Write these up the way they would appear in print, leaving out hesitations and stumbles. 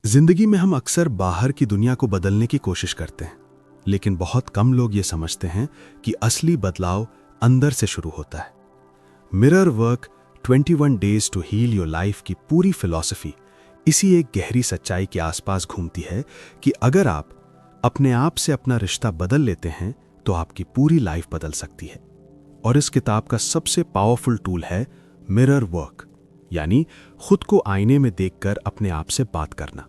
जिंदगी में हम अक्सर बाहर की दुनिया को बदलने की कोशिश करते हैं, लेकिन बहुत कम लोग ये समझते हैं कि असली बदलाव अंदर से शुरू होता है। Mirror work 21 days to heal your life की पूरी फिलॉसफी इसी एक गहरी सच्चाई के आसपास घूमती है कि अगर आप अपने आप से अपना रिश्ता बदल लेते हैं तो आपकी पूरी लाइफ बदल सकती है। और इस किताब का सबसे पावरफुल टूल है मिरर वर्क, यानी खुद को आईने में देखकर अपने आप से बात करना।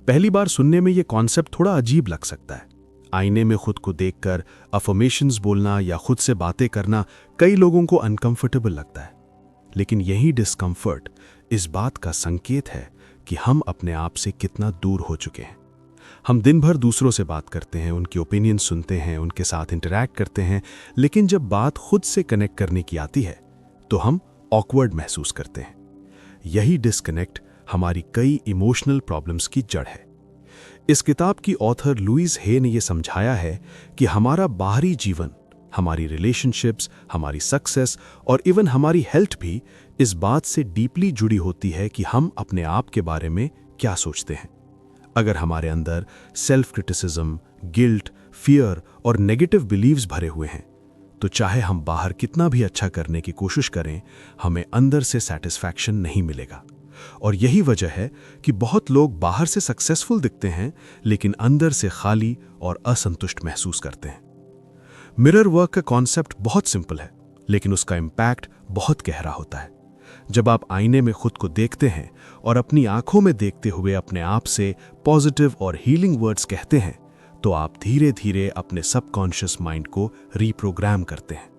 पहली बार सुनने में यह कॉन्सेप्ट थोड़ा अजीब लग सकता है। आईने में खुद को देखकर अफर्मेशंस बोलना या खुद से बातें करना कई लोगों को अनकंफर्टेबल लगता है, लेकिन यही डिस्कंफर्ट इस बात का संकेत है कि हम अपने आप से कितना दूर हो चुके हैं। हम दिन भर दूसरों से बात करते हैं, उनके ओपिनियन सुनते हैं, उनके साथ इंटरैक्ट करते हैं, लेकिन जब बात खुद से कनेक्ट करने की आती है तो हम ऑकवर्ड महसूस करते हैं। यही डिस्कनेक्ट हमारी कई इमोशनल प्रॉब्लम्स की जड़ है। इस किताब की ऑथर लुइस हे ने यह समझाया है कि हमारा बाहरी जीवन, हमारी रिलेशनशिप्स, हमारी सक्सेस और इवन हमारी हेल्थ भी इस बात से डीपली जुड़ी होती है कि हम अपने आप के बारे में क्या सोचते हैं। अगर हमारे अंदर सेल्फ क्रिटिसिज्म, गिल्ट, फियर और नेगेटिव बिलीव्स भरे हुए हैं तो चाहे हम बाहर कितना भी अच्छा करने की कोशिश करें, हमें अंदर से सैटिस्फैक्शन नहीं मिलेगा। और यही वजह है कि बहुत लोग बाहर से सक्सेसफुल दिखते हैं लेकिन अंदर से खाली और असंतुष्ट महसूस करते हैं। मिरर वर्क का कॉन्सेप्ट बहुत सिंपल है, लेकिन उसका इम्पैक्ट बहुत गहरा होता है। जब आप आईने में खुद को देखते हैं और अपनी आंखों में देखते हुए अपने आप से पॉजिटिव और हीलिंग वर्ड्स कहते हैं तो आप धीरे धीरे अपने सबकॉन्शियस माइंड को रीप्रोग्राम करते हैं।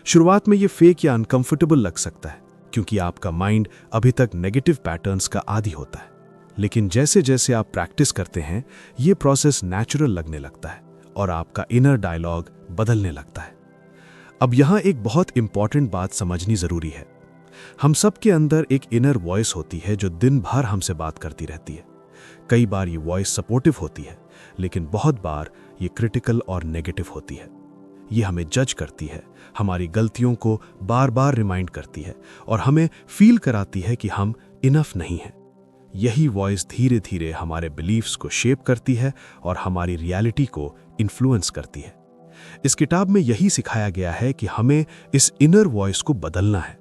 शुरुआत में ये फेक या अनकंफर्टेबल लग सकता है क्योंकि आपका माइंड अभी तक नेगेटिव पैटर्न्स का आदी होता है, लेकिन जैसे जैसे आप प्रैक्टिस करते हैं ये प्रोसेस नेचुरल लगने लगता है और आपका इनर डायलॉग बदलने लगता है। अब यहाँ एक बहुत इंपॉर्टेंट बात समझनी जरूरी है। हम सब के अंदर एक इनर वॉइस होती है जो दिन भर हमसे बात करती रहती है। कई बार ये वॉइस सपोर्टिव होती है, लेकिन बहुत बार ये क्रिटिकल और नेगेटिव होती है। ये हमें जज करती है, हमारी गलतियों को बार बार रिमाइंड करती है और हमें फील कराती है कि हम इनफ नहीं हैं। यही वॉइस धीरे धीरे हमारे बिलीफ्स को शेप करती है और हमारी रियलिटी को इन्फ्लुएंस करती है। इस किताब में यही सिखाया गया है कि हमें इस इनर वॉइस को बदलना है,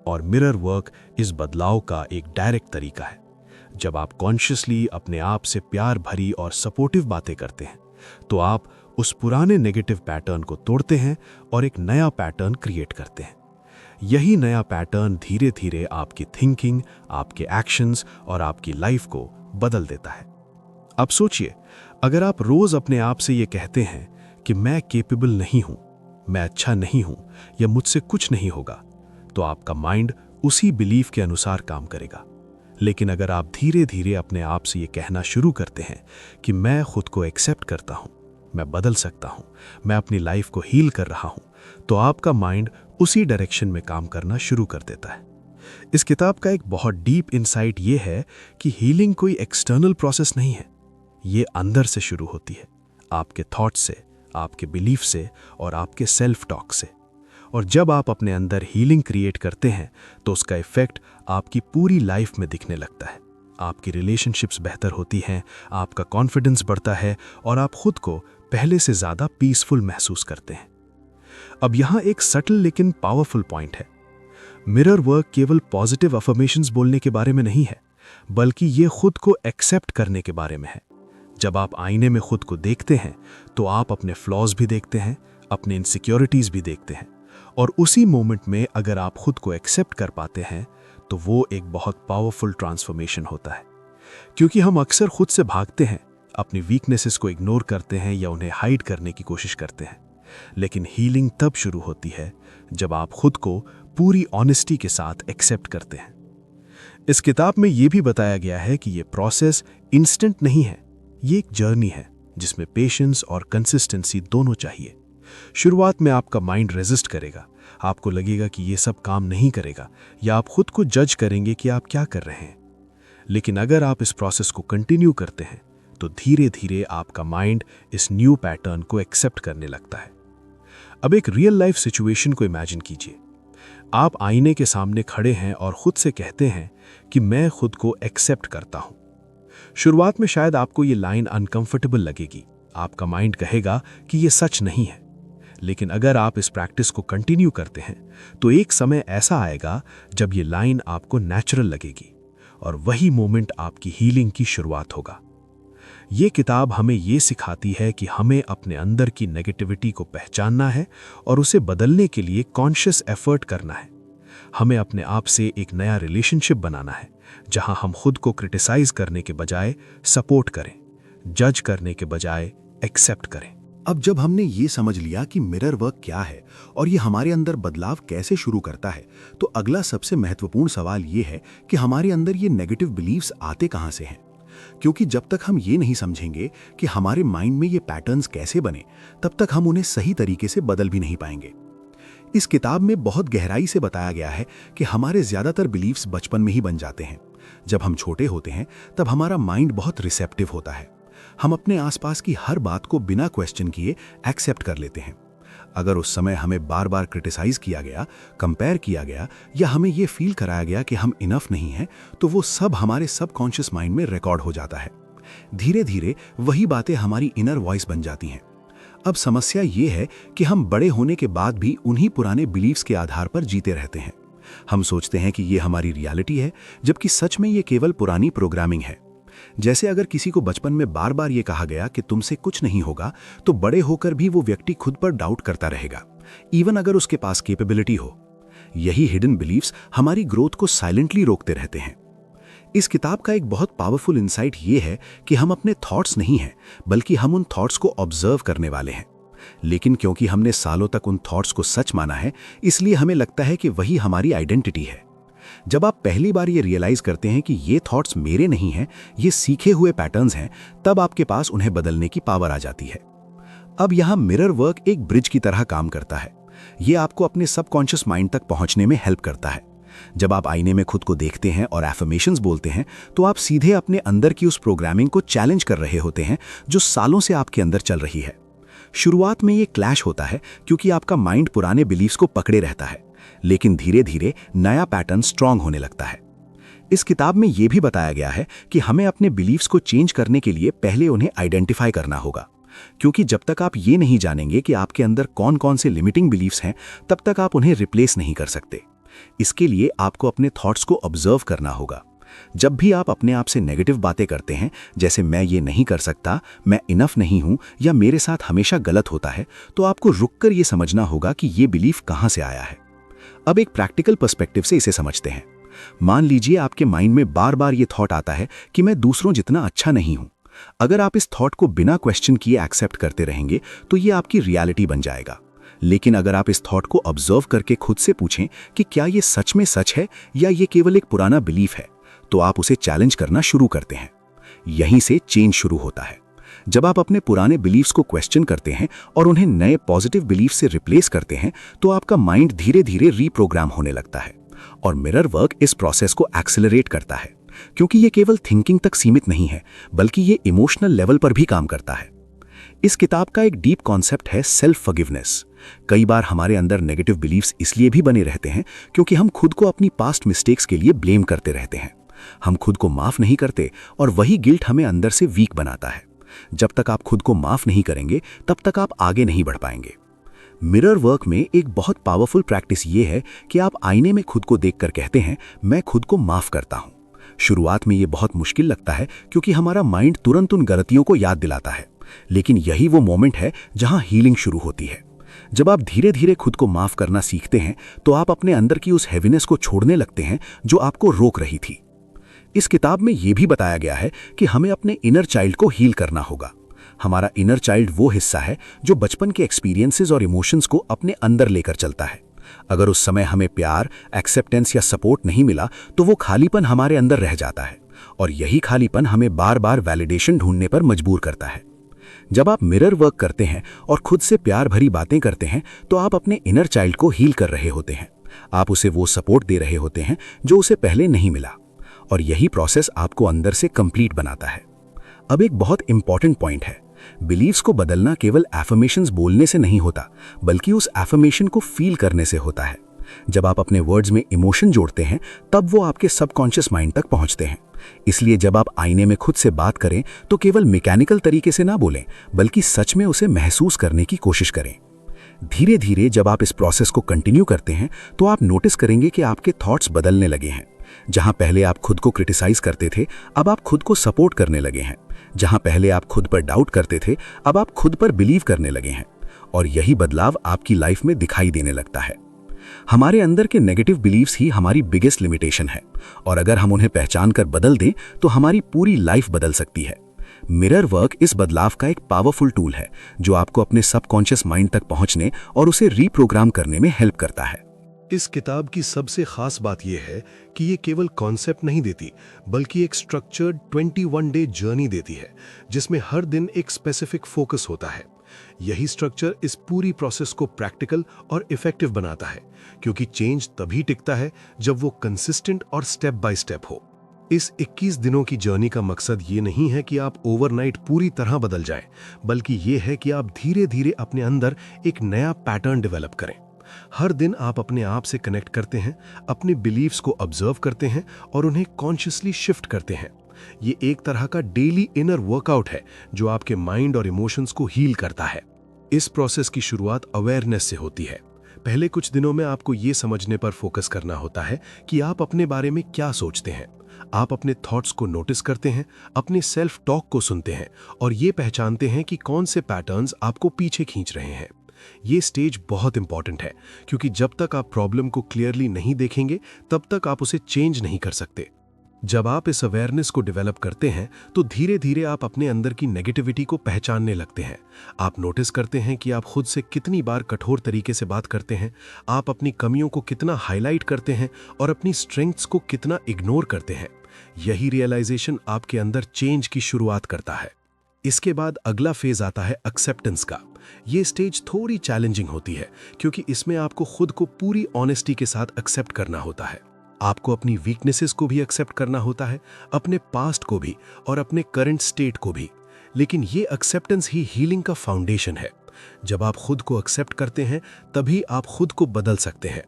और मिरर वर्क इस बदलाव का एक डायरेक्ट तरीका है। जब आप कॉन्शियसली अपने आप से प्यार भरी और सपोर्टिव बातें करते हैं तो आप उस पुराने नेगेटिव पैटर्न को तोड़ते हैं और एक नया पैटर्न क्रिएट करते हैं। यही नया पैटर्न धीरे धीरे आपकी थिंकिंग, आपके एक्शंस और आपकी लाइफ को बदल देता है। अब सोचिए, अगर आप रोज अपने आप से ये कहते हैं कि मैं केपेबल नहीं हूं, मैं अच्छा नहीं हूं या मुझसे कुछ नहीं होगा, तो आपका माइंड उसी बिलीफ के अनुसार काम करेगा। लेकिन अगर आप धीरे धीरे अपने आप से ये कहना शुरू करते हैं कि मैं खुद को एक्सेप्ट करता हूं, मैं बदल सकता हूं, मैं अपनी लाइफ को हील कर रहा हूं, तो आपका माइंड उसी डायरेक्शन में काम करना शुरू कर देता है। इस किताब का एक बहुत डीप इंसाइट ये है कि हीलिंग कोई एक्सटर्नल प्रोसेस नहीं है, ये अंदर से शुरू होती है, आपके थॉट्स से, आपके बिलीफ से और आपके सेल्फ टॉक से। और जब आप अपने अंदर हीलिंग क्रिएट करते हैं तो उसका इफेक्ट आपकी पूरी लाइफ में दिखने लगता है। आपकी रिलेशनशिप्स बेहतर होती हैं, आपका कॉन्फिडेंस बढ़ता है और आप खुद को पहले से ज़्यादा पीसफुल महसूस करते हैं। अब यहाँ एक सटल लेकिन पावरफुल पॉइंट है। मिरर वर्क केवल पॉजिटिव अफर्मेशंस बोलने के बारे में नहीं है, बल्कि ये खुद को एक्सेप्ट करने के बारे में है। जब आप आईने में खुद को देखते हैं तो आप अपने फ्लॉज भी देखते हैं, अपने इनसिक्योरिटीज भी देखते हैं, और उसी मोमेंट में अगर आप खुद को एक्सेप्ट कर पाते हैं तो वो एक बहुत पावरफुल ट्रांसफॉर्मेशन होता है। क्योंकि हम अक्सर खुद से भागते हैं, अपनी वीकनेसेस को इग्नोर करते हैं या उन्हें हाइड करने की कोशिश करते हैं, लेकिन हीलिंग तब शुरू होती है जब आप खुद को पूरी ऑनेस्टी के साथ एक्सेप्ट करते हैं। इस किताब में यह भी बताया गया है कि यह प्रोसेस इंस्टेंट नहीं है, ये एक जर्नी है जिसमें पेशेंस और कंसिस्टेंसी दोनों चाहिए। शुरुआत में आपका माइंड रेजिस्ट करेगा, आपको लगेगा कि ये सब काम नहीं करेगा या आप खुद को जज करेंगे कि आप क्या कर रहे हैं। लेकिन अगर आप इस प्रोसेस को कंटिन्यू करते हैं तो धीरे धीरे आपका माइंड इस न्यू पैटर्न को एक्सेप्ट करने लगता है। अब एक रियल लाइफ सिचुएशन को इमेजिन कीजिए। आप आईने के सामने खड़े हैं और खुद से कहते हैं कि मैं खुद को एक्सेप्ट करता हूं। शुरुआत में शायद आपको ये लाइन अनकंफर्टेबल लगेगी, आपका माइंड कहेगा कि ये सच नहीं है। लेकिन अगर आप इस प्रैक्टिस को कंटिन्यू करते हैं तो एक समय ऐसा आएगा जब ये लाइन आपको नेचुरल लगेगी, और वही मोमेंट आपकी हीलिंग की शुरुआत होगा। ये किताब हमें ये सिखाती है कि हमें अपने अंदर की नेगेटिविटी को पहचानना है और उसे बदलने के लिए कॉन्शियस एफर्ट करना है। हमें अपने आप से एक नया रिलेशनशिप बनाना है, जहां हम खुद को क्रिटिसाइज करने के बजाय सपोर्ट करें, जज करने के बजाय एक्सेप्ट करें। अब जब हमने ये समझ लिया कि मिरर वर्क क्या है और ये हमारे अंदर बदलाव कैसे शुरू करता है, तो अगला सबसे महत्वपूर्ण सवाल ये है कि हमारे अंदर ये नेगेटिव बिलीव्स आते कहाँ से हैं। क्योंकि जब तक हम ये नहीं समझेंगे कि हमारे माइंड में ये पैटर्न्स कैसे बने, तब तक हम उन्हें सही तरीके से बदल भी नहीं पाएंगे। इस किताब में बहुत गहराई से बताया गया है कि हमारे ज्यादातर बिलीव्स बचपन में ही बन जाते हैं। जब हम छोटे होते हैं तब हमारा माइंड बहुत रिसेप्टिव होता है। हम अपने आसपास की हर बात को बिना क्वेश्चन किए एक्सेप्ट कर लेते हैं। अगर उस समय हमें बार बार क्रिटिसाइज किया गया, कंपेयर किया गया या हमें ये फील कराया गया कि हम इनफ नहीं हैं, तो वो सब हमारे सबकॉन्शियस माइंड में रिकॉर्ड हो जाता है। धीरे धीरे वही बातें हमारी इनर वॉइस बन जाती हैं। अब समस्या ये है कि हम बड़े होने के बाद भी उन्हीं पुराने बिलीव्स के आधार पर जीते रहते हैं। हम सोचते हैं कि ये हमारी रियलिटी है, जबकि सच में ये केवल पुरानी प्रोग्रामिंग है। जैसे अगर किसी को बचपन में बार बार ये कहा गया कि तुमसे कुछ नहीं होगा, तो बड़े होकर भी वो व्यक्ति खुद पर डाउट करता रहेगा, इवन अगर उसके पास कैपेबिलिटी हो। यही हिडन बिलीव्स हमारी ग्रोथ को साइलेंटली रोकते रहते हैं। इस किताब का एक बहुत पावरफुल इंसाइट ये है कि हम अपने थॉट्स नहीं हैं, बल्कि हम उन थॉट्स को ऑब्जर्व करने वाले हैं। लेकिन क्योंकि हमने सालों तक उन थॉट्स को सच माना है, इसलिए हमें लगता है कि वही हमारी आइडेंटिटी है। जब आप पहली बार ये रियलाइज करते हैं कि ये थॉट्स मेरे नहीं हैं, ये सीखे हुए पैटर्न्स हैं, तब आपके पास उन्हें बदलने की पावर आ जाती है। अब यहाँ मिरर वर्क एक ब्रिज की तरह काम करता है। ये आपको अपने सबकॉन्शियस माइंड तक पहुंचने में हेल्प करता है। जब आप आईने में खुद को देखते हैं और एफर्मेशंस बोलते हैं, तो आप सीधे अपने अंदर की उस प्रोग्रामिंग को चैलेंज कर रहे होते हैं जो सालों से आपके अंदर चल रही है। शुरुआत में ये क्लैश होता है क्योंकि आपका माइंड पुराने बिलीव्स को पकड़े रहता है, लेकिन धीरे धीरे नया पैटर्न स्ट्रांग होने लगता है। इस किताब में यह भी बताया गया है कि हमें अपने बिलीव्स को चेंज करने के लिए पहले उन्हें आइडेंटिफाई करना होगा, क्योंकि जब तक आप ये नहीं जानेंगे कि आपके अंदर कौन कौन से लिमिटिंग बिलीव्स हैं, तब तक आप उन्हें रिप्लेस नहीं कर सकते। इसके लिए आपको अपने थॉट्स को ऑब्जर्व करना होगा। जब भी आप अपने आप से नेगेटिव बातें करते हैं, जैसे मैं ये नहीं कर सकता, मैं इनफ नहीं हूं या मेरे साथ हमेशा गलत होता है, तो आपको रुककर ये समझना होगा कि ये बिलीफ कहां से आया है। अब एक प्रैक्टिकल पर्सपेक्टिव से इसे समझते हैं। मान लीजिए आपके माइंड में बार बार ये थॉट आता है कि मैं दूसरों जितना अच्छा नहीं हूं। अगर आप इस थॉट को बिना क्वेश्चन किए एक्सेप्ट करते रहेंगे तो ये आपकी रियलिटी बन जाएगा। लेकिन अगर आप इस थॉट को ऑब्जर्व करके खुद से पूछें कि क्या ये सच में सच है या ये केवल एक पुराना बिलीफ है, तो आप उसे चैलेंज करना शुरू करते हैं। यहीं से चेंज शुरू होता है। जब आप अपने पुराने बिलीफ्स को क्वेश्चन करते हैं और उन्हें नए पॉजिटिव बिलीफ से रिप्लेस करते हैं, तो आपका माइंड धीरे धीरे रीप्रोग्राम होने लगता है। और मिरर वर्क इस प्रोसेस को एक्सेलरेट करता है, क्योंकि ये केवल थिंकिंग तक सीमित नहीं है, बल्कि ये इमोशनल लेवल पर भी काम करता है। इस किताब का एक डीप कॉन्सेप्ट है सेल्फ फॉरगिवनेस। कई बार हमारे अंदर नेगेटिव बिलीफ्स इसलिए भी बने रहते हैं क्योंकि हम खुद को अपनी पास्ट मिस्टेक्स के लिए ब्लेम करते रहते हैं। हम खुद को माफ नहीं करते और वही गिल्ट हमें अंदर से वीक बनाता है। जब तक आप खुद को माफ नहीं करेंगे, तब तक आप आगे नहीं बढ़ पाएंगे। मिरर वर्क में एक बहुत पावरफुल प्रैक्टिस ये है कि आप आईने में खुद को देखकर कहते हैं, मैं खुद को माफ करता हूं। शुरुआत में ये बहुत मुश्किल लगता है क्योंकि हमारा माइंड तुरंत उन गलतियों को याद दिलाता है, लेकिन यही वो मोमेंट है जहां हीलिंग शुरू होती है। जब आप धीरे धीरे खुद को माफ करना सीखते हैं, तो आप अपने अंदर की उस हैवीनेस को छोड़ने लगते हैं जो आपको रोक रही थी। इस किताब में यह भी बताया गया है कि हमें अपने इनर चाइल्ड को हील करना होगा। हमारा इनर चाइल्ड वो हिस्सा है जो बचपन के एक्सपीरियंसेस और इमोशंस को अपने अंदर लेकर चलता है। अगर उस समय हमें प्यार, एक्सेप्टेंस या सपोर्ट नहीं मिला, तो वो खालीपन हमारे अंदर रह जाता है, और यही खालीपन हमें बार बार वैलिडेशन ढूंढने पर मजबूर करता है। जब आप मिरर वर्क करते हैं और खुद से प्यार भरी बातें करते हैं, तो आप अपने इनर चाइल्ड को हील कर रहे होते हैं। आप उसे वो सपोर्ट दे रहे होते हैं जो उसे पहले नहीं मिला, और यही प्रोसेस आपको अंदर से कंप्लीट बनाता है। अब एक बहुत इंपॉर्टेंट पॉइंट है, बिलीव्स को बदलना केवल एफर्मेशंस बोलने से नहीं होता, बल्कि उस एफर्मेशन को फील करने से होता है। जब आप अपने वर्ड्स में इमोशन जोड़ते हैं, तब वो आपके सबकॉन्शियस माइंड तक पहुंचते हैं, इसलिए जब आप आईने में खुद से बात करें तो केवल मैकेनिकल तरीके से ना बोलें, बल्कि सच में उसे महसूस करने की कोशिश करें। धीरे धीरे जब आप इस प्रोसेस को कंटिन्यू करते हैं तो आप नोटिस करेंगे कि आपके थॉट्स बदलने लगे हैं। जहां पहले आप खुद को क्रिटिसाइज करते थे, अब आप खुद को सपोर्ट करने लगे हैं। जहां पहले आप खुद पर डाउट करते थे, अब आप खुद पर बिलीव करने लगे हैं। और यही बदलाव आपकी लाइफ में दिखाई देने लगता है। हमारे अंदर के नेगेटिव बिलीव्स ही हमारी बिगेस्ट लिमिटेशन है, और अगर हम उन्हें पहचान कर बदल दें तो हमारी पूरी लाइफ बदल सकती है। मिरर वर्क इस बदलाव का एक पावरफुल टूल है जो आपको अपने सबकॉन्शियस माइंड तक पहुंचने और उसे रीप्रोग्राम करने में हेल्प करता है। इस किताब की सबसे खास बात यह है कि ये केवल कॉन्सेप्ट नहीं देती, बल्कि एक स्ट्रक्चर्ड 21 डे जर्नी देती है, जिसमें हर दिन एक स्पेसिफिक फोकस होता है। यही स्ट्रक्चर इस पूरी प्रोसेस को प्रैक्टिकल और इफेक्टिव बनाता है, क्योंकि चेंज तभी टिकता है जब वो कंसिस्टेंट और स्टेप बाय स्टेप हो। इस 21 दिनों की जर्नी का मकसद ये नहीं है कि आप ओवरनाइट पूरी तरह बदल जाएं, बल्कि ये है कि आप धीरे धीरे अपने अंदर एक नया पैटर्न डेवलप करें। हर दिन आप अपने आप से कनेक्ट करते हैं, अपने बिलीव्स को ऑब्जर्व करते हैं और उन्हें कॉन्शियसली शिफ्ट करते हैं। ये एक तरह का डेली इनर वर्कआउट है जो आपके माइंड और इमोशंस को हील करता है। इस प्रोसेस की शुरुआत अवेयरनेस से होती है। पहले कुछ दिनों में आपको ये समझने पर फोकस करना होता है कि आप अपने बारे में क्या सोचते हैं। आप अपने थॉट्स को नोटिस करते हैं, अपने सेल्फ टॉक को सुनते हैं और ये पहचानते हैं कि कौन से पैटर्न्स आपको पीछे खींच रहे हैं। ये स्टेज बहुत इंपॉर्टेंट है, क्योंकि जब तक आप प्रॉब्लम को क्लियरली नहीं देखेंगे तब तक आप उसे चेंज नहीं कर सकते। जब आप इस अवेयरनेस को डेवलप करते हैं तो धीरे धीरे आप अपने अंदर की नेगेटिविटी को पहचानने लगते हैं। आप नोटिस करते हैं कि आप खुद से कितनी बार कठोर तरीके से बात करते हैं, आप अपनी कमियों को कितना हाईलाइट करते हैं और अपनी स्ट्रेंथ्स को कितना इग्नोर करते हैं। यही रियलाइजेशन आपके अंदर चेंज की शुरुआत करता है। इसके बाद अगला फेज आता है एक्सेप्टेंस का। ये स्टेज थोड़ी चैलेंजिंग होती है, क्योंकि इसमें आपको खुद को पूरी ऑनेस्टी के साथ एक्सेप्ट करना होता है। आपको अपनी वीकनेसेस को भी एक्सेप्ट करना होता है, अपने पास्ट को भी और अपने करंट स्टेट को भी। लेकिन ये एक्सेप्टेंस ही हीलिंग का फाउंडेशन है। जब आप खुद को एक्सेप्ट करते हैं तभी आप खुद को बदल सकते हैं।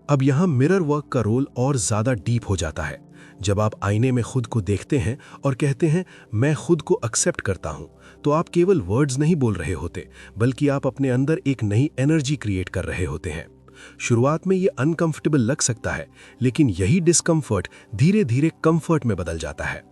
अब यहाँ मिरर वर्क का रोल और ज्यादा डीप हो जाता है। जब आप आईने में खुद को देखते हैं और कहते हैं मैं खुद को एक्सेप्ट करता हूं, तो आप केवल वर्ड्स नहीं बोल रहे होते, बल्कि आप अपने अंदर एक नई एनर्जी क्रिएट कर रहे होते हैं। शुरुआत में ये अनकंफर्टेबल लग सकता है, लेकिन यही डिस्कंफर्ट धीरे धीरे कंफर्ट में बदल जाता है।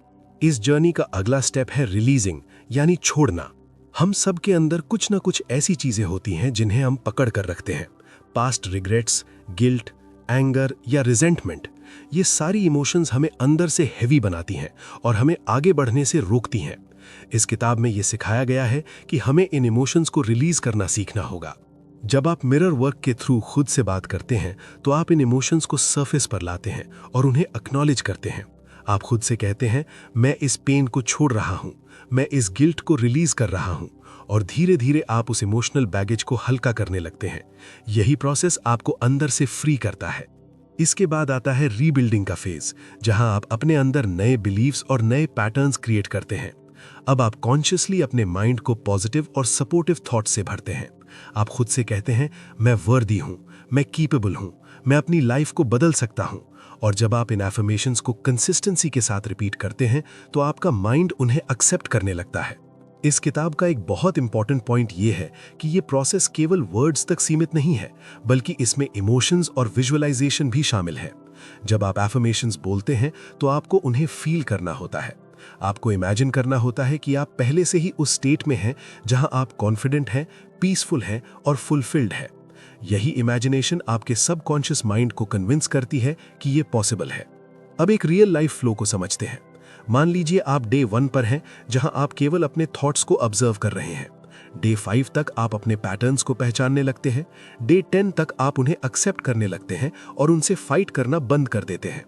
इस जर्नी का अगला स्टेप है रिलीजिंग, यानी छोड़ना। हम सब के अंदर कुछ ना कुछ ऐसी चीजें होती हैं जिन्हें हम पकड़ कर रखते हैं। पास्ट रिग्रेट्स, गिल्ट, एंगर या रिजेंटमेंट, ये सारी इमोशंस हमें अंदर से हैवी बनाती हैं और हमें आगे बढ़ने से रोकती हैं। इस किताब में ये सिखाया गया है कि हमें इन इमोशंस को रिलीज करना सीखना होगा। जब आप मिरर वर्क के थ्रू खुद से बात करते हैं तो आप इन इमोशंस को सरफेस पर लाते हैं और उन्हें एक्नॉलेज करते हैं। आप खुद से कहते हैं मैं इस पेन को छोड़ रहा हूं, मैं इस गिल्ट को रिलीज कर रहा हूं, और धीरे धीरे आप उस इमोशनल बैगेज को हल्का करने लगते हैं। यही प्रोसेस आपको अंदर से फ्री करता है। इसके बाद आता है रीबिल्डिंग का फेज, जहां आप अपने अंदर नए बिलीव्स और नए पैटर्न्स क्रिएट करते हैं। अब आप कॉन्शियसली अपने माइंड को पॉजिटिव और सपोर्टिव थॉट से भरते हैं। आप खुद से कहते हैं मैं वर्दी हूं, मैं कीपेबल हूं, मैं अपनी लाइफ को बदल सकता हूं। और जब आप इन एफर्मेशंस को कंसिस्टेंसी के साथ रिपीट करते हैं तो आपका माइंड उन्हें एक्सेप्ट करने लगता है। इस किताब का एक बहुत इंपॉर्टेंट पॉइंट ये है कि ये प्रोसेस केवल वर्ड्स तक सीमित नहीं है, बल्कि इसमें इमोशंस और विजुअलाइजेशन भी शामिल है। जब आप एफर्मेशंस बोलते हैं तो आपको उन्हें फील करना होता है। आपको इमेजिन करना होता है कि आप पहले से ही उस स्टेट में हैं जहां आप कॉन्फिडेंट हैं, पीसफुल हैं और फुलफिल्ड हैं। यही इमेजिनेशन आपके सबकॉन्शियस माइंड को कन्विंस करती है कि ये पॉसिबल है। अब एक रियल लाइफ फ्लो को समझते हैं। मान लीजिए आप डे 1 पर हैं, जहां आप केवल अपने थॉट्स को ऑब्जर्व कर रहे हैं। डे 5 तक आप अपने पैटर्न्स को पहचानने लगते हैं। डे 10 तक आप उन्हें एक्सेप्ट करने लगते हैं और उनसे फाइट करना बंद कर देते हैं।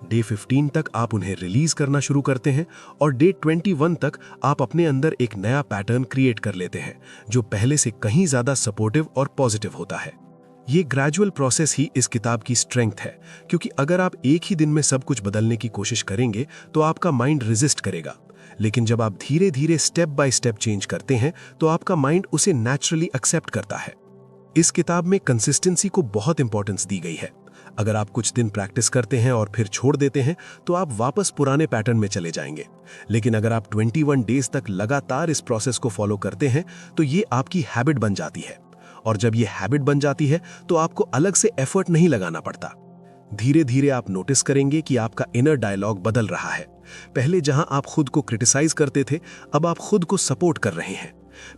डे 15 तक आप उन्हें रिलीज करना शुरू करते हैं और डे 21 तक आप अपने अंदर एक नया पैटर्न क्रिएट कर लेते हैं जो पहले से कहीं ज्यादा सपोर्टिव और पॉजिटिव होता है। ये ग्रेजुअल प्रोसेस ही इस किताब की स्ट्रेंथ है, क्योंकि अगर आप एक ही दिन में सब कुछ बदलने की कोशिश करेंगे तो आपका माइंड रेजिस्ट करेगा। लेकिन जब आप धीरे धीरे स्टेप बाय स्टेप चेंज करते हैं तो आपका माइंड उसे नेचुरली एक्सेप्ट करता है। इस किताब में कंसिस्टेंसी को बहुत इंपॉर्टेंस दी गई है। अगर आप कुछ दिन प्रैक्टिस करते हैं और फिर छोड़ देते हैं तो आप वापस पुराने पैटर्न में चले जाएंगे। लेकिन अगर आप 21 डेज तक लगातार इस प्रोसेस को फॉलो करते हैं तो ये आपकी हैबिट बन जाती है, और जब ये हैबिट बन जाती है तो आपको अलग से एफर्ट नहीं लगाना पड़ता। धीरे धीरे आप नोटिस करेंगे कि आपका इनर डायलॉग बदल रहा है। पहले जहां आप खुद को क्रिटिसाइज करते थे, अब आप खुद को सपोर्ट कर रहे हैं।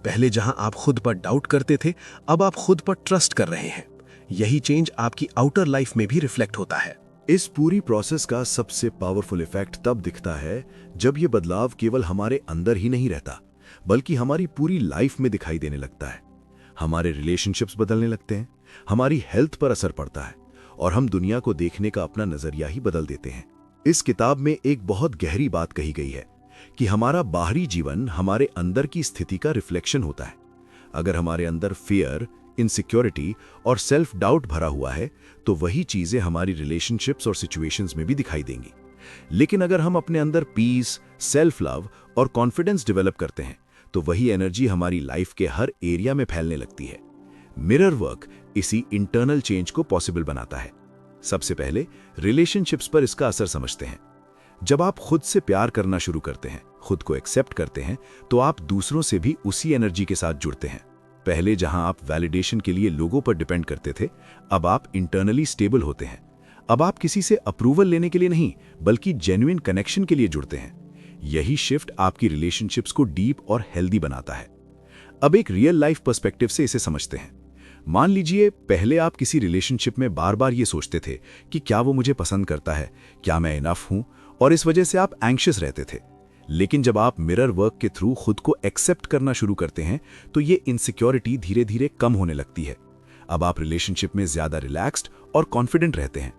पहले जहां आप खुद पर डाउट करते थे, अब आप खुद पर ट्रस्ट कर रहे हैं। यही चेंज आपकी आउटर लाइफ में भी रिफ्लेक्ट होता है। इस पूरी प्रोसेस का सबसे पावरफुल इफेक्ट तब दिखता है जब ये बदलाव केवल हमारे अंदर ही नहीं रहता, बल्कि हमारी पूरी लाइफ में दिखाई देने लगता है। हमारे रिलेशनशिप्स बदलने लगते हैं, हमारी हेल्थ पर असर पड़ता है, और हम दुनिया को देखने का अपना नजरिया ही बदल देते हैं। इस किताब में एक बहुत गहरी बात कही गई है कि हमारा बाहरी जीवन हमारे अंदर की स्थिति का रिफ्लेक्शन होता है। अगर हमारे अंदर फियर, इनसिक्योरिटी और सेल्फ डाउट भरा हुआ है तो वही चीजें हमारी रिलेशनशिप्स और सिचुएशंस में भी दिखाई देंगी। लेकिन अगर हम अपने अंदर पीस, सेल्फ लव और कॉन्फिडेंस डेवलप करते हैं तो वही एनर्जी हमारी लाइफ के हर एरिया में फैलने लगती है। मिरर वर्क इसी इंटरनल चेंज को पॉसिबल बनाता है। सबसे पहले रिलेशनशिप्स पर इसका असर समझते हैं। जब आप खुद से प्यार करना शुरू करते हैं, खुद को एक्सेप्ट करते हैं, तो आप दूसरों से भी उसी एनर्जी के साथ जुड़ते हैं। पहले जहां आप वैलिडेशन के लिए लोगों पर डिपेंड करते थे, अब आप इंटरनली स्टेबल होते हैं। अब आप किसी से अप्रूवल लेने के लिए नहीं, बल्कि जेन्युइन कनेक्शन के लिए जुड़ते हैं। यही शिफ्ट आपकी रिलेशनशिप्स को डीप और हेल्दी बनाता है। अब एक रियल लाइफ पर्सपेक्टिव से इसे समझते हैं। मान लीजिए पहले आप किसी रिलेशनशिप में बार बार ये सोचते थे कि क्या वो मुझे पसंद करता है, क्या मैं इनफ हूं, और इस वजह से आप एंग्शियस रहते थे। लेकिन जब आप मिरर वर्क के थ्रू खुद को एक्सेप्ट करना शुरू करते हैं तो ये इनसिक्योरिटी धीरे धीरे कम होने लगती है। अब आप रिलेशनशिप में ज्यादा रिलैक्स्ड और कॉन्फिडेंट रहते हैं।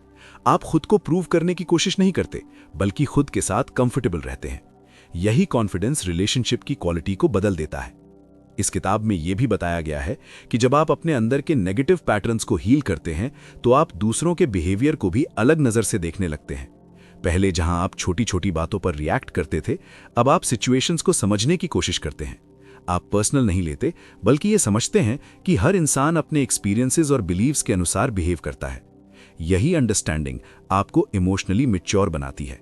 आप खुद को प्रूव करने की कोशिश नहीं करते, बल्कि खुद के साथ कंफर्टेबल रहते हैं। यही कॉन्फिडेंस रिलेशनशिप की क्वालिटी को बदल देता है। इस किताब में यह भी बताया गया है कि जब आप अपने अंदर के नेगेटिव पैटर्न्स को हील करते हैं तो आप दूसरों के बिहेवियर को भी अलग नजर से देखने लगते हैं। पहले जहां आप छोटी छोटी बातों पर रिएक्ट करते थे, अब आप सिचुएशंस को समझने की कोशिश करते हैं। आप पर्सनल नहीं लेते, बल्कि ये समझते हैं कि हर इंसान अपने एक्सपीरियंसेस और बिलीव्स के अनुसार बिहेव करता है। यही अंडरस्टैंडिंग आपको इमोशनली मैच्योर बनाती है।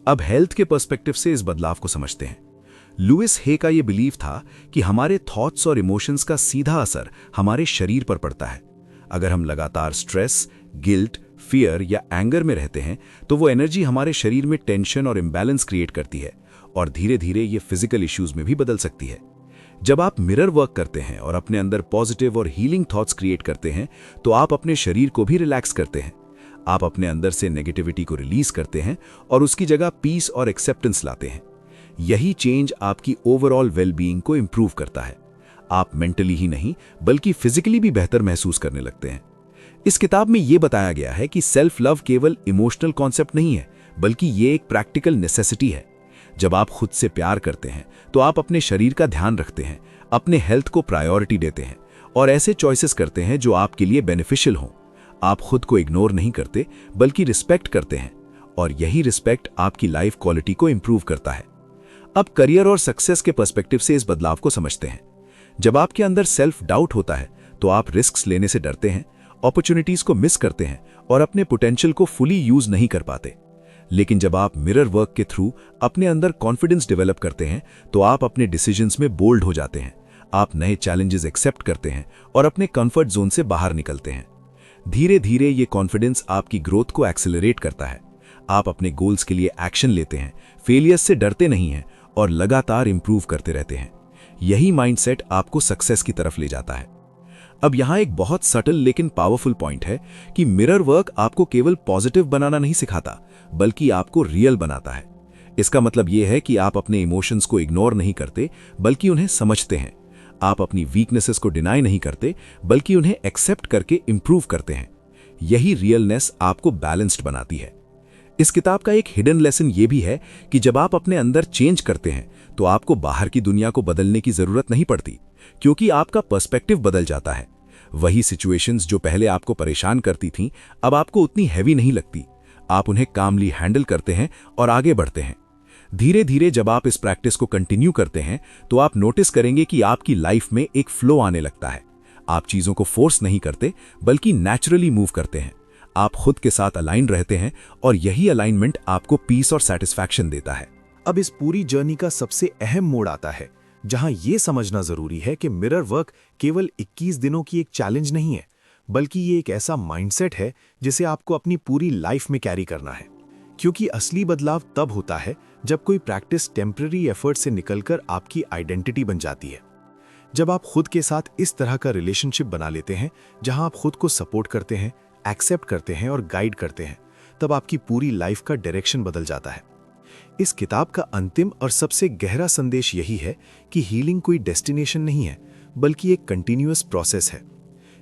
अब हेल्थ के पर्सपेक्टिव से इस बदलाव को समझते हैं। लुइस हे का यह बिलीव था कि हमारे थॉट्स और इमोशंस का सीधा असर हमारे शरीर पर पड़ता है। अगर हम लगातार स्ट्रेस, गिल्ट, फियर या एंगर में रहते हैं तो वो एनर्जी हमारे शरीर में टेंशन और इम्बैलेंस क्रिएट करती है, और धीरे धीरे ये फिजिकल इश्यूज में भी बदल सकती है। जब आप मिरर वर्क करते हैं और अपने अंदर पॉजिटिव और हीलिंग थॉट्स क्रिएट करते हैं तो आप अपने शरीर को भी रिलैक्स करते हैं। आप अपने अंदर से नेगेटिविटी को रिलीज करते हैं और उसकी जगह पीस और एक्सेप्टेंस लाते हैं। यही चेंज आपकी ओवरऑल वेलबीइंग को इंप्रूव करता है। आप मेंटली ही नहीं बल्कि फिजिकली भी बेहतर महसूस करने लगते हैं। इस किताब में यह बताया गया है कि सेल्फ लव केवल इमोशनल कॉन्सेप्ट नहीं है, बल्कि ये एक प्रैक्टिकल नेसेसिटी है। जब आप खुद से प्यार करते हैं तो आप अपने शरीर का ध्यान रखते हैं, अपने हेल्थ को प्रायोरिटी देते हैं और ऐसे चॉइसेस करते हैं जो आपके लिए बेनिफिशियल हों। आप खुद को इग्नोर नहीं करते, बल्कि रिस्पेक्ट करते हैं, और यही रिस्पेक्ट आपकी लाइफ क्वालिटी को इंप्रूव करता है। अब करियर और सक्सेस के पर्सपेक्टिव से इस बदलाव को समझते हैं। जब आपके अंदर सेल्फ डाउट होता है तो आप रिस्क्स लेने से डरते हैं, अपॉर्चुनिटीज को मिस करते हैं और अपने पोटेंशियल को फुली यूज नहीं कर पाते। लेकिन जब आप मिरर वर्क के थ्रू अपने अंदर कॉन्फिडेंस डेवलप करते हैं तो आप अपने डिसीजंस में बोल्ड हो जाते हैं। आप नए चैलेंजेस एक्सेप्ट करते हैं और अपने कंफर्ट जोन से बाहर निकलते हैं। धीरे धीरे ये कॉन्फिडेंस आपकी ग्रोथ को एक्सेलरेट करता है। आप अपने गोल्स के लिए एक्शन लेते हैं, फेलियर्स से डरते नहीं हैं और लगातार इंप्रूव करते रहते हैं। यही माइंडसेट आपको सक्सेस की तरफ ले जाता है। अब यहाँ एक बहुत सटल लेकिन पावरफुल पॉइंट है कि मिरर वर्क आपको केवल पॉजिटिव बनाना नहीं सिखाता, बल्कि आपको रियल बनाता है। इसका मतलब यह है कि आप अपने इमोशंस को इग्नोर नहीं करते, बल्कि उन्हें समझते हैं। आप अपनी वीकनेसेस को डिनाई नहीं करते, बल्कि उन्हें एक्सेप्ट करके इंप्रूव करते हैं। यही रियलनेस आपको बैलेंस्ड बनाती है। इस किताब का एक हिडन लेसन यह भी है कि जब आप अपने अंदर चेंज करते हैं तो आपको बाहर की दुनिया को बदलने की जरूरत नहीं पड़ती, क्योंकि आपका पर्सपेक्टिव बदल जाता है। वही सिचुएशंस जो पहले आपको परेशान करती थीं, अब आपको उतनी हैवी नहीं लगती। आप उन्हें कामली हैंडल करते हैं और आगे बढ़ते हैं। धीरे धीरे जब आप इस प्रैक्टिस को कंटिन्यू करते हैं तो आप नोटिस करेंगे कि आपकी लाइफ में एक फ्लो आने लगता है। आप चीजों को फोर्स नहीं करते, बल्कि नेचुरली मूव करते हैं। आप खुद के साथ अलाइन रहते हैं और यही अलाइनमेंट आपको पीस और सेटिस्फैक्शन देता है। अब इस पूरी जर्नी का सबसे अहम मोड़ आता है, जहां यह समझना जरूरी है कि मिरर वर्क केवल 21 दिनों की एक चैलेंज नहीं है, बल्कि ये एक ऐसा माइंडसेट है जिसे आपको अपनी पूरी लाइफ में कैरी करना है। क्योंकि असली बदलाव तब होता है जब कोई प्रैक्टिस टेम्पररी एफर्ट से निकलकर आपकी आइडेंटिटी बन जाती है। जब आप खुद के साथ इस तरह का रिलेशनशिप बना लेते हैं, जहां आप खुद को सपोर्ट करते हैं, एक्सेप्ट करते हैं और गाइड करते हैं, तब आपकी पूरी लाइफ का डायरेक्शन बदल जाता है। इस किताब का अंतिम और सबसे गहरा संदेश यही है कि हीलिंग कोई डेस्टिनेशन नहीं है, बल्कि एक कंटिन्यूअस प्रोसेस है।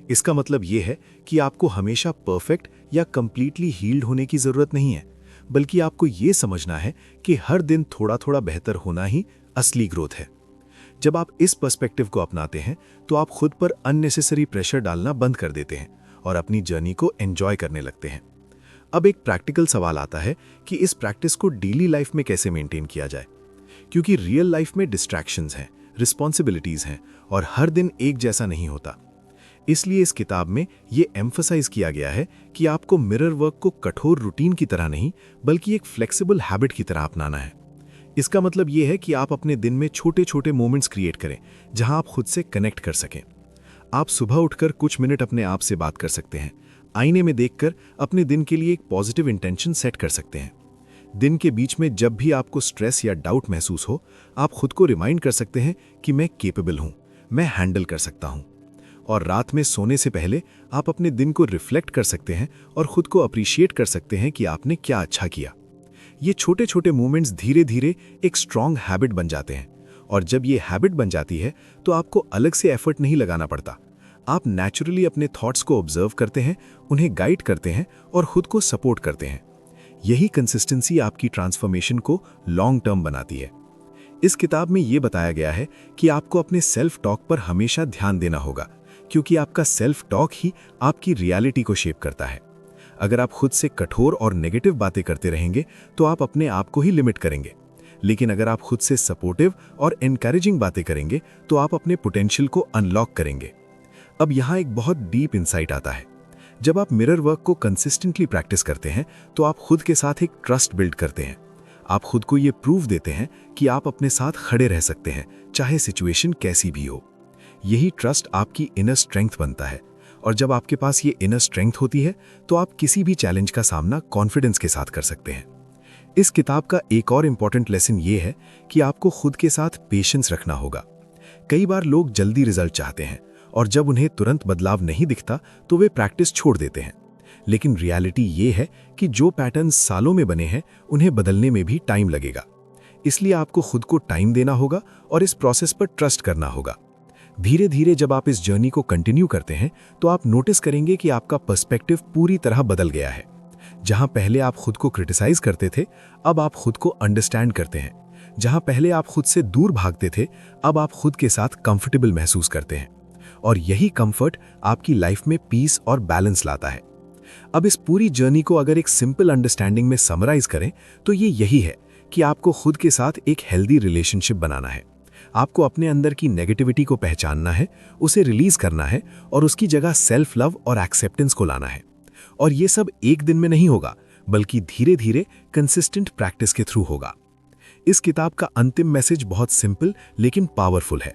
इसका मतलब यह है कि आपको हमेशा परफेक्ट या कंप्लीटली हील्ड होने की जरूरत नहीं है, बल्कि आपको यह समझना है कि हर दिन थोड़ा थोड़ा बेहतर होना ही असली ग्रोथ है। जब आप इस पर्सपेक्टिव को अपनाते हैं तो आप खुद पर अननेसेसरी प्रेशर डालना बंद कर देते हैं और अपनी जर्नी को एंजॉय करने लगते हैं। अब एक प्रैक्टिकल सवाल आता है कि इस प्रैक्टिस को डेली लाइफ में कैसे मेंटेन किया जाए, क्योंकि रियल लाइफ में डिस्ट्रैक्शंस हैं, रिस्पॉन्सिबिलिटीज हैं और हर दिन एक जैसा नहीं होता। इसलिए इस किताब में ये एम्फसाइज किया गया है कि आपको मिरर वर्क को कठोर रूटीन की तरह नहीं, बल्कि एक फ्लेक्सिबल हैबिट की तरह अपनाना है। इसका मतलब ये है कि आप अपने दिन में छोटे छोटे मोमेंट्स क्रिएट करें जहां आप खुद से कनेक्ट कर सकें। आप सुबह उठकर कुछ मिनट अपने आप से बात कर सकते हैं, आईने में देखकर अपने दिन के लिए एक पॉजिटिव इंटेंशन सेट कर सकते हैं। दिन के बीच में जब भी आपको स्ट्रेस या डाउट महसूस हो, आप खुद को रिमाइंड कर सकते हैं कि मैं केपेबल हूं, मैं हैंडल कर सकता हूं। और रात में सोने से पहले आप अपने दिन को रिफ्लेक्ट कर सकते हैं और खुद को अप्रिशिएट कर सकते हैं कि आपने क्या अच्छा किया। ये छोटे छोटे मूवमेंट्स धीरे धीरे एक स्ट्रॉन्ग हैबिट बन जाते हैं, और जब ये हैबिट बन जाती है तो आपको अलग से एफर्ट नहीं लगाना पड़ता। आप नेचुरली अपने थॉट्स को ऑब्जर्व करते हैं, उन्हें गाइड करते हैं और खुद को सपोर्ट करते हैं। यही कंसिस्टेंसी आपकी ट्रांसफॉर्मेशन को लॉन्ग टर्म बनाती है। इस किताब में ये बताया गया है कि आपको अपने सेल्फ टॉक पर हमेशा ध्यान देना होगा, क्योंकि आपका सेल्फ टॉक ही आपकी रियलिटी को शेप करता है। अगर आप खुद से कठोर और नेगेटिव बातें करते रहेंगे तो आप अपने आप को ही लिमिट करेंगे, लेकिन अगर आप खुद से सपोर्टिव और एनकरेजिंग बातें करेंगे तो आप अपने पोटेंशियल को अनलॉक करेंगे। अब यहाँ एक बहुत डीप इंसाइट आता है। जब आप मिरर वर्क को कंसिस्टेंटली प्रैक्टिस करते हैं तो आप खुद के साथ एक ट्रस्ट बिल्ड करते हैं। आप खुद को ये प्रूव देते हैं कि आप अपने साथ खड़े रह सकते हैं, चाहे सिचुएशन कैसी भी हो। यही ट्रस्ट आपकी इनर स्ट्रेंथ बनता है, और जब आपके पास ये इनर स्ट्रेंथ होती है तो आप किसी भी चैलेंज का सामना कॉन्फिडेंस के साथ कर सकते हैं। इस किताब का एक और इम्पॉर्टेंट लेसन ये है कि आपको खुद के साथ पेशेंस रखना होगा। कई बार लोग जल्दी रिजल्ट चाहते हैं और जब उन्हें तुरंत बदलाव नहीं दिखता तो वे प्रैक्टिस छोड़ देते हैं। लेकिन रियलिटी ये है कि जो पैटर्न्स सालों में बने हैं उन्हें बदलने में भी टाइम लगेगा। इसलिए आपको खुद को टाइम देना होगा और इस प्रोसेस पर ट्रस्ट करना होगा। धीरे धीरे जब आप इस जर्नी को कंटिन्यू करते हैं तो आप नोटिस करेंगे कि आपका पर्सपेक्टिव पूरी तरह बदल गया है। जहां पहले आप खुद को क्रिटिसाइज करते थे, अब आप खुद को अंडरस्टैंड करते हैं। जहां पहले आप खुद से दूर भागते थे, अब आप खुद के साथ कंफर्टेबल महसूस करते हैं। और यही कंफर्ट आपकी लाइफ में पीस और बैलेंस लाता है। अब इस पूरी जर्नी को अगर एक सिंपल अंडरस्टैंडिंग में समराइज करें तो ये यही है कि आपको खुद के साथ एक हेल्दी रिलेशनशिप बनाना है। आपको अपने अंदर की नेगेटिविटी को पहचानना है, उसे रिलीज करना है और उसकी जगह सेल्फ लव और एक्सेप्टेंस को लाना है। और ये सब एक दिन में नहीं होगा, बल्कि धीरे धीरे कंसिस्टेंट प्रैक्टिस के थ्रू होगा। इस किताब का अंतिम मैसेज बहुत सिंपल लेकिन पावरफुल है।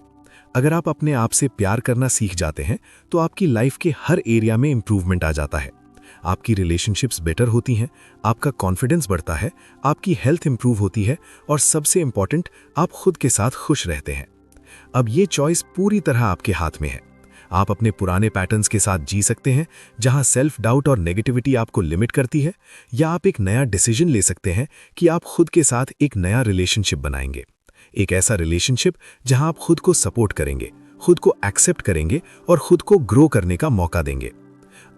अगर आप अपने आप से प्यार करना सीख जाते हैं तो आपकी लाइफ के हर एरिया में इंप्रूवमेंट आ जाता है। आपकी रिलेशनशिप्स बेटर होती हैं, आपका कॉन्फिडेंस बढ़ता है, आपकी हेल्थ इंप्रूव होती है और सबसे इंपॉर्टेंट, आप खुद के साथ खुश रहते हैं। अब ये चॉइस पूरी तरह आपके हाथ में है। आप अपने पुराने पैटर्न्स के साथ जी सकते हैं जहां सेल्फ डाउट और नेगेटिविटी आपको लिमिट करती है, या आप एक नया डिसीजन ले सकते हैं कि आप खुद के साथ एक नया रिलेशनशिप बनाएंगे। एक ऐसा रिलेशनशिप जहां आप खुद को सपोर्ट करेंगे, खुद को एक्सेप्ट करेंगे और खुद को ग्रो करने का मौका देंगे।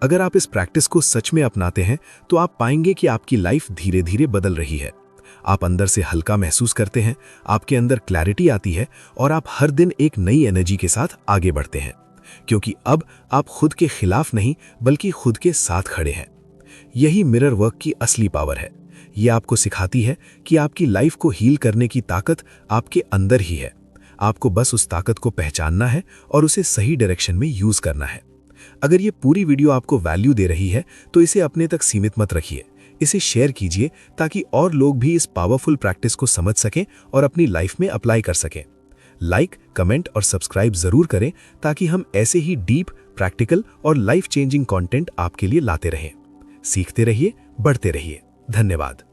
अगर आप इस प्रैक्टिस को सच में अपनाते हैं तो आप पाएंगे कि आपकी लाइफ धीरे धीरे बदल रही है। आप अंदर से हल्का महसूस करते हैं, आपके अंदर क्लैरिटी आती है और आप हर दिन एक नई एनर्जी के साथ आगे बढ़ते हैं, क्योंकि अब आप खुद के खिलाफ नहीं बल्कि खुद के साथ खड़े हैं। यही मिरर वर्क की असली पावर है। ये आपको सिखाती है कि आपकी लाइफ को हील करने की ताकत आपके अंदर ही है। आपको बस उस ताकत को पहचानना है और उसे सही डायरेक्शन में यूज करना है। अगर ये पूरी वीडियो आपको वैल्यू दे रही है तो इसे अपने तक सीमित मत रखिए, इसे शेयर कीजिए ताकि और लोग भी इस पावरफुल प्रैक्टिस को समझ सकें और अपनी लाइफ में अप्लाई कर सकें। लाइक, कमेंट और सब्सक्राइब जरूर करें ताकि हम ऐसे ही डीप, प्रैक्टिकल और लाइफ चेंजिंग कंटेंट आपके लिए लाते रहें। सीखते रहिए, बढ़ते रहिए। धन्यवाद।